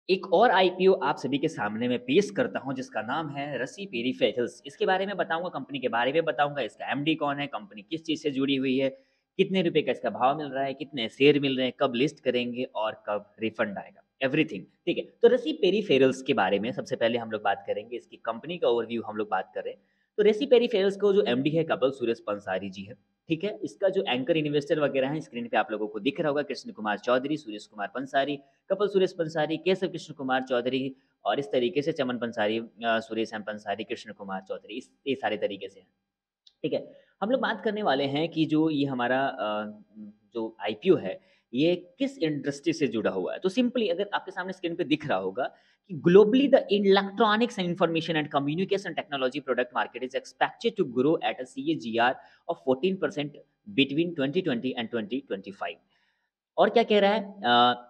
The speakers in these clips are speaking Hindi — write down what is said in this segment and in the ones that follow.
एक और आईपीओ आप सभी के सामने मैं पेश करता हूँ जिसका नाम है रसी पेरीफेरल्स। इसके बारे में बताऊँगा, कंपनी के बारे में बताऊँगा, इसका एमडी कौन है, कंपनी किस चीज़ से जुड़ी हुई है, कितने रुपए का इसका भाव मिल रहा है, कितने शेयर मिल रहे हैं, कब लिस्ट करेंगे और कब रिफंड आएगा, एवरीथिंग। ठीक है? तो रसी पेरीफेरल्स के बारे में सबसे पहले हम लोग बात करेंगे, इसकी कंपनी का ओवरव्यू हम लोग बात कर रहे हैं। तो रसी पेरीफेरल्स को जो एमडी है कपिल सुरेश पंसारी जी है। ठीक है? इसका जो एंकर इन्वेस्टर वगैरह हैं स्क्रीन पे आप लोगों को दिख रहा होगा, कृष्ण कुमार चौधरी, सुरेश कुमार पंसारी, कपिल सुरेश पंसारी, केशव कृष्ण कुमार चौधरी और इस तरीके से चमन पंसारी, सुरेश एम पंसारी, कृष्ण कुमार चौधरी, इस ये सारे तरीके से हैं। ठीक है? हम लोग बात करने वाले हैं कि जो ये हमारा जो आईपीओ है, ये किस इंडस्ट्री से जुड़ा हुआ है। तो सिंपली अगर आपके सामने स्क्रीन पे दिख रहा होगा कि globally the electronics and information and communication technology product market is expected to grow at a CAGR of 14% between 2020 and 2025। और क्या कह रहा है,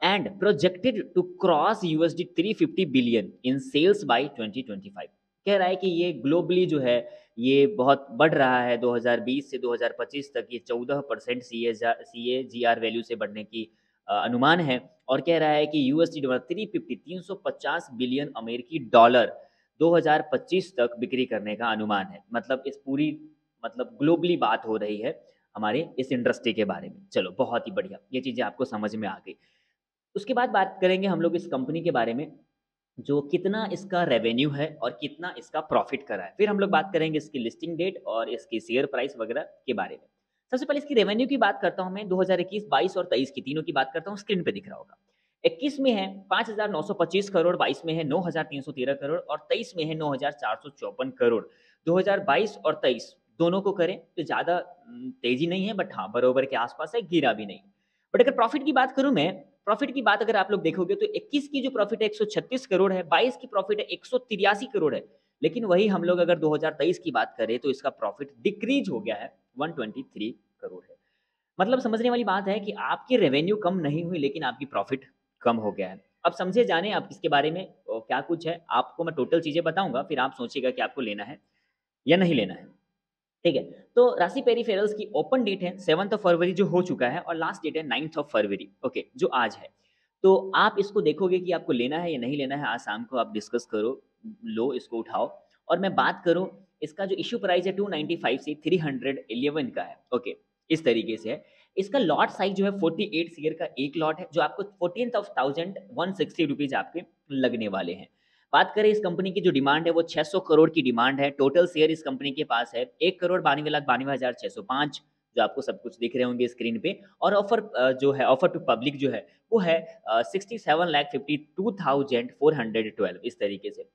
and projected to cross USD 350 billion in sales by 2025। कह रहा है कि ये ग्लोबली जो है ये बहुत बढ़ रहा है। 2020 से 2025 तक ये 14% सीएजीआर वैल्यू से बढ़ने की अनुमान है। और कह रहा है कि यूएसडी 350 बिलियन अमेरिकी डॉलर 2025 तक बिक्री करने का अनुमान है। मतलब इस पूरी मतलब ग्लोबली बात हो रही है हमारे इस इंडस्ट्री के बारे में। चलो बहुत ही बढ़िया, ये चीज़ें आपको समझ में आ गई। उसके बाद बात करेंगे हम लोग इस कंपनी के बारे में, जो कितना इसका रेवेन्यू है और कितना इसका प्रॉफ़िट करा है। फिर हम लोग बात करेंगे इसकी लिस्टिंग डेट और इसकी शेयर प्राइस वगैरह के बारे में। सबसे पहले इसकी रेवेन्यू की बात करता हूँ मैं, 2021, 22 और 23 की तीनों की बात करता हूँ, स्क्रीन पे दिख रहा होगा। 21 में है 5,925 करोड़, 22 में है 9,313 करोड़ और 23 में है 9,454 करोड़। 2022 और 23 दोनों को करें तो ज़्यादा तेज़ी नहीं है, बट हाँ, बराबर के आस-पास है, गिरा भी नहीं। बट अगर प्रॉफ़िट की बात करूँ मैं, प्रॉफ़िट की बात अगर आप लोग देखोगे तो 21 की जो प्रॉफ़िट है 136 करोड़ है, 22 की प्रॉफ़िट है 183 करोड़ है। लेकिन वही हम लोग अगर 2023 की बात करें तो इसका प्रॉफ़िट डिक्रीज़ हो गया है, 123 करोड़ है। मतलब समझने वाली बात है कि आपकी रेवेन्यू कम नहीं हुई लेकिन आपकी प्रॉफ़िट कम हो गया है। अब समझे जाने आप इसके बारे में क्या कुछ है, आपको मैं टोटल चीज़ें बताऊँगा, फिर आप सोचिएगा कि आपको लेना है या नहीं लेना है। ठीक है? तो राशि पेरिफेरल्स की ओपन डेट है 7th ऑफ फरवरी जो हो चुका है और लास्ट डेट है 9th ऑफ फरवरी, ओके, जो आज है। तो आप इसको देखोगे कि आपको लेना है या नहीं लेना है, आज शाम को आप डिस्कस करो, लो इसको उठाओ। और मैं बात करूँ, इसका जो इश्यू प्राइस है 295 से 311 का है, ओके, इस तरीके से है। इसका लॉट साइज़ जो है 48 शेयर का एक लॉट है, जो आपको 14th ऑफ 1,160 रुपीज़ आपके लगने वाले हैं। बात करें इस कंपनी की जो डिमांड है वो 600 करोड़ की डिमांड है। टोटल शेयर इस कंपनी के पास है 1,92,92,605, जो आपको सब कुछ दिख रहे होंगे स्क्रीन पे। और ऑफर जो है, ऑफर टू पब्लिक जो है वो है 67,52,412, इस तरीके से।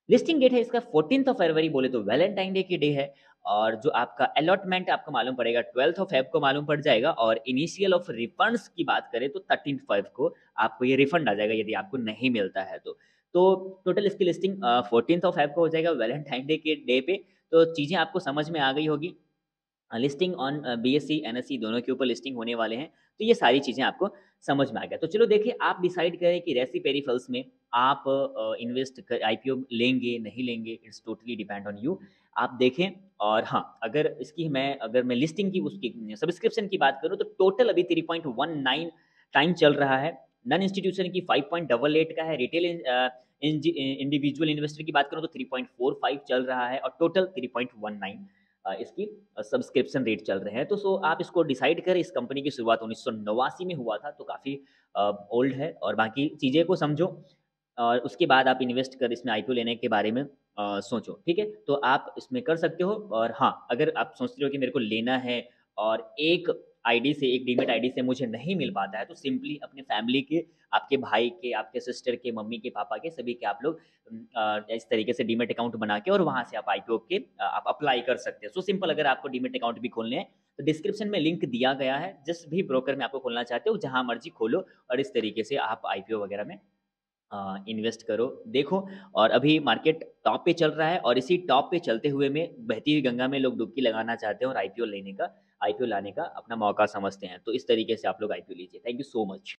लिस्टिंग डेट है इसका 14th ऑफ फरवरी, बोले तो वैलेंटाइन डे की डे है। और जो आपका अलॉटमेंट आपको मालूम पड़ेगा 12th ऑफ फेब को मालूम पड़ जाएगा। और इनिशियल ऑफ रिफंड्स की बात करें तो 13th फेब को आपको ये रिफंड आ जाएगा यदि आपको नहीं मिलता है तो। तो टोटल इसकी लिस्टिंग 14th ऑफ फेब को हो जाएगा वैलेंटाइन डे के डे पे। तो चीज़ें आपको समझ में आ गई होगी। लिस्टिंग ऑन बीएसई, एनएसई दोनों के ऊपर लिस्टिंग होने वाले हैं। तो ये सारी चीज़ें आपको समझ में आ गया। तो चलो देखिए, आप डिसाइड करें कि रेसी पेरिफल्स में आप इन्वेस्ट क आईपीओ लेंगे, नहीं लेंगे, it's totally depend on you. आप देखें। और हाँ, अगर मैं लिस्टिंग की उसकी सब्सक्रिप्शन की बात करूँ तो टोटल अभी 3.19 टाइम चल रहा है। नॉन इंस्टीट्यूशन की 5.88 का है। रिटेल इंडिविजुअल इन्वेस्टर की बात करूँ तो 3.45 चल रहा है और टोटल 3.19 इसकी सब्सक्रिप्शन रेट चल रहे हैं। तो सो आप इसको डिसाइड करें। इस कंपनी की शुरुआत 1989 में हुआ था, तो काफ़ी ओल्ड है। और बाकी चीज़ें को समझो और उसके बाद आप इन्वेस्ट कर इसमें आईपीओ लेने के बारे में सोचो, ठीक है? तो आप इसमें कर सकते हो। और हाँ, अगर आप सोच रहे हो कि मेरे को लेना है और एक आईडी से, एक डीमैट आईडी से मुझे नहीं मिल पाता है, तो सिंपली अपने फैमिली के, आपके भाई के, आपके सिस्टर के, मम्मी के, पापा के, सभी के आप लोग इस तरीके से डीमैट अकाउंट बना के और वहाँ से आप आईपीओ के आप अप्लाई कर सकते हैं। सो सिंपल, अगर आपको डीमैट अकाउंट भी खोलने हैं तो डिस्क्रिप्शन में लिंक दिया गया है। जिस भी ब्रोकर में आपको खोलना चाहते हो, जहाँ मर्ज़ी खोलो और इस तरीके से आप आईपीओ वगैरह में इन्वेस्ट करो, देखो। और अभी मार्केट टॉप पे चल रहा है और इसी टॉप पे चलते हुए में बहती हुई गंगा में लोग डुबकी लगाना चाहते हैं और आईपीओ लाने का अपना मौका समझते हैं। तो इस तरीके से आप लोग आईपीओ लीजिए। Thank you so much.